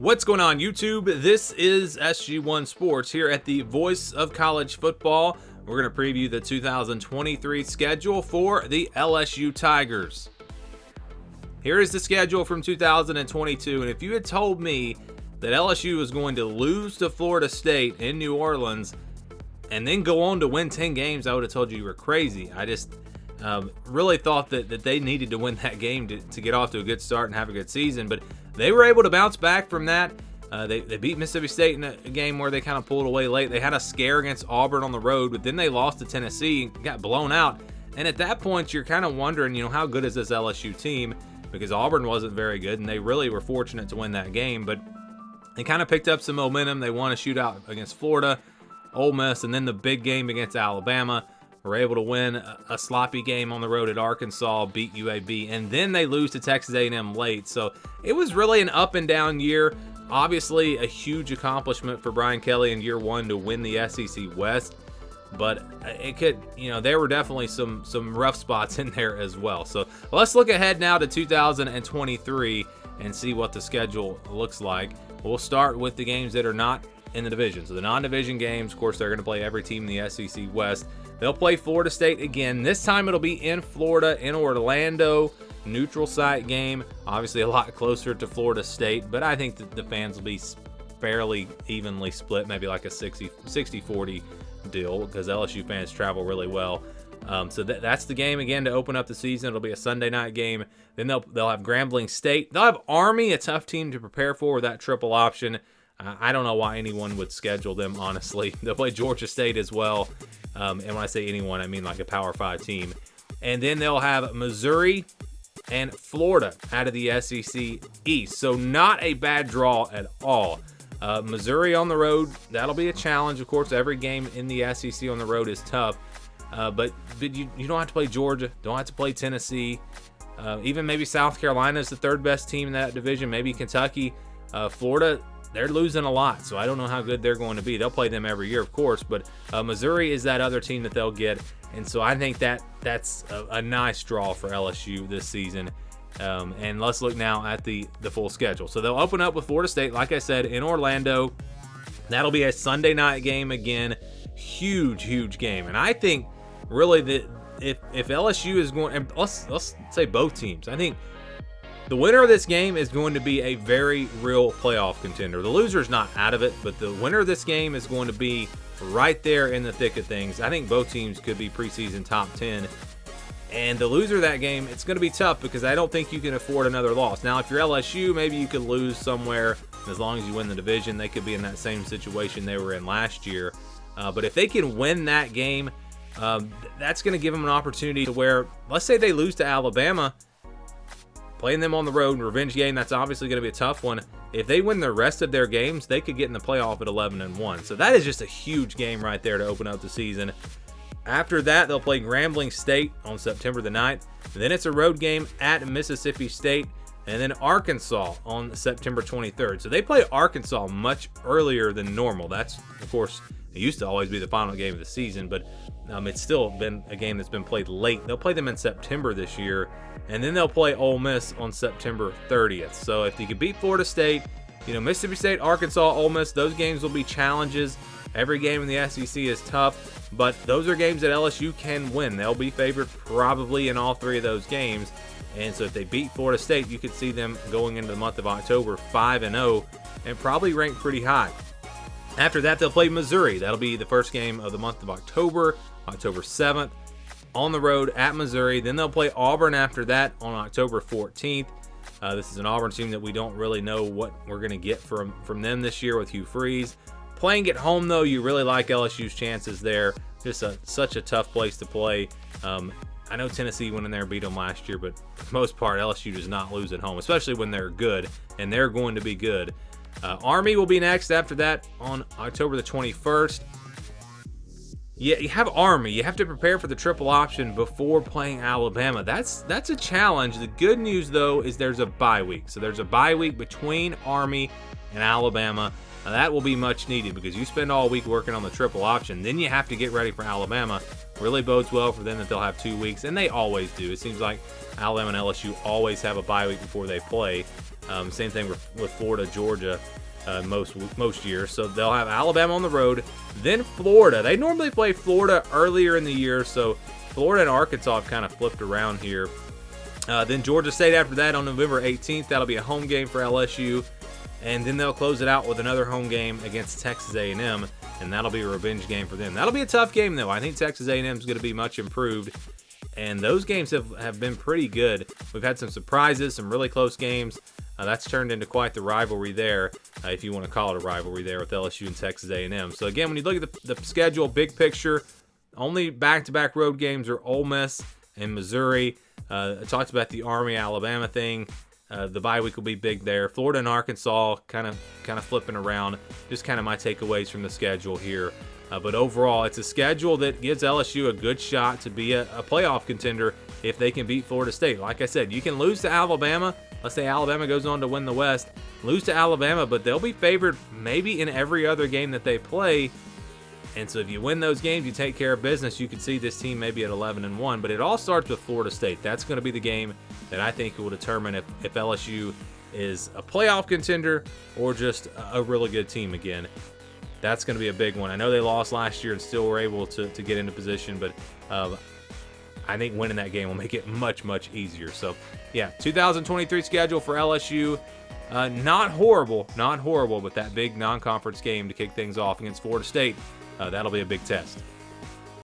What's going on, YouTube? This is SG1 Sports here at the Voice of College Football. We're going to preview the 2023 schedule for the LSU Tigers. Here is the schedule from 2022, and if you had told me that LSU was going to lose to Florida State in New Orleans and then go on to win 10 games, I would have told you were crazy. I just really thought that they needed to win that game to get off to a good start and have a good season, but they were able to bounce back from that. They beat Mississippi State in a game where they kind of pulled away late. They had a scare against Auburn on the road, but then they lost to Tennessee and got blown out. And at that point, you're kind of wondering, how good is this LSU team? Because Auburn wasn't very good, and they really were fortunate to win that game. But they kind of picked up some momentum. They won a shootout against Florida, Ole Miss, and then the big game against Alabama. Were able to win a sloppy game on the road at Arkansas, beat UAB, and then they lose to Texas A&M late. So it was really an up and down year. Obviously, a huge accomplishment for Brian Kelly in year one to win the SEC West, but it could, there were definitely some rough spots in there as well. So let's look ahead now to 2023 and see what the schedule looks like. We'll start with the games that are not in the division. So the non-division games, of course, they're going to play every team in the SEC West. They'll play Florida State again. This time it'll be in Florida, in Orlando, neutral site game. Obviously a lot closer to Florida State, but I think that the fans will be fairly evenly split, maybe like a 60-40 deal, because LSU fans travel really well. So that's the game again to open up the season. It'll be a Sunday night game. Then they'll have Grambling State. They'll have Army, a tough team to prepare for with that triple option. I don't know why anyone would schedule them, honestly. They'll play Georgia State as well. And when I say anyone, I mean like a Power 5 team. And then they'll have Missouri and Florida out of the SEC East. So not a bad draw at all. Missouri on the road, that'll be a challenge. Of course, every game in the SEC on the road is tough. But you don't have to play Georgia. Don't have to play Tennessee. Even maybe South Carolina is the third best team in that division. Maybe Kentucky. Florida, they're losing a lot, so I don't know how good they're going to be. They'll play them every year, of course, but Missouri is that other team that they'll get, and so I think that's a nice draw for LSU this season. And let's look now at the full schedule. So they'll open up with Florida State, like I said, in Orlando. That'll be a Sunday night game again. Huge game, and I think really that if LSU is going, and let's say both teams, I think the winner of this game is going to be a very real playoff contender. The loser's not out of it, but the winner of this game is going to be right there in the thick of things. I think both teams could be preseason top 10. And the loser of that game, it's going to be tough because I don't think you can afford another loss. Now, if you're LSU, maybe you could lose somewhere. As long as you win the division, they could be in that same situation they were in last year. But if they can win that game, that's going to give them an opportunity to where, let's say they lose to Alabama, playing them on the road, revenge game, that's obviously going to be a tough one. If they win the rest of their games, they could get in the playoff at 11-1. So that is just a huge game right there to open up the season. After that, they'll play Grambling State on September the 9th. Then it's a road game at Mississippi State, and then Arkansas on September 23rd. So they play Arkansas much earlier than normal. That's, of course, it used to always be the final game of the season, but it's still been a game that's been played late. They'll play them in September this year, and then they'll play Ole Miss on September 30th. So if you can beat Florida State, Mississippi State, Arkansas, Ole Miss, those games will be challenges. Every game in the SEC is tough, but those are games that LSU can win. They'll be favored probably in all three of those games. And so if they beat Florida State, you could see them going into the month of October 5-0 and probably ranked pretty high. After that, they'll play Missouri. That'll be the first game of the month of October 7th, on the road at Missouri. Then they'll play Auburn after that on October 14th. This is an Auburn team that we don't really know what we're going to get from them this year with Hugh Freeze. Playing at home, though, you really like LSU's chances there. Just such a tough place to play. I know Tennessee went in there and beat them last year, but for the most part, LSU does not lose at home, especially when they're good, and they're going to be good. Army will be next after that on October the 21st. Yeah, you have Army. You have to prepare for the triple option before playing Alabama. That's a challenge. The good news, though, is there's a bye week. So there's a bye week between Army and Alabama. Now, that will be much needed because you spend all week working on the triple option. Then you have to get ready for Alabama. really bodes well for them that they'll have 2 weeks, and they always do. It seems like Alabama and LSU always have a bye week before they play. Same thing with Florida, Georgia, most years. So they'll have Alabama on the road, then Florida. They normally play Florida earlier in the year, so Florida and Arkansas have kind of flipped around here. Then Georgia State after that on November 18th. That'll be a home game for LSU. And then they'll close it out with another home game against Texas A&M, and that'll be a revenge game for them. That'll be a tough game, though. I think Texas A&M is going to be much improved, and those games have been pretty good. We've had some surprises, some really close games. That's turned into quite the rivalry there, if you want to call it a rivalry there with LSU and Texas A&M. So, again, when you look at the schedule, big picture, only back-to-back road games are Ole Miss and Missouri. I talked about the Army-Alabama thing. The bye week will be big there. Florida and Arkansas kind of flipping around. Just kind of my takeaways from the schedule here. But overall, it's a schedule that gives LSU a good shot to be a playoff contender if they can beat Florida State. Like I said, you can lose to Alabama. Let's say Alabama goes on to win the West. Lose to Alabama, but they'll be favored maybe in every other game that they play. And so if you win those games, you take care of business, you could see this team maybe at 11-1. But it all starts with Florida State. That's going to be the game that I think will determine if LSU is a playoff contender or just a really good team again. That's going to be a big one. I know they lost last year and still were able to get into position, but I think winning that game will make it much, much easier. So, yeah, 2023 schedule for LSU. Not horrible, but that big non-conference game to kick things off against Florida State, that'll be a big test.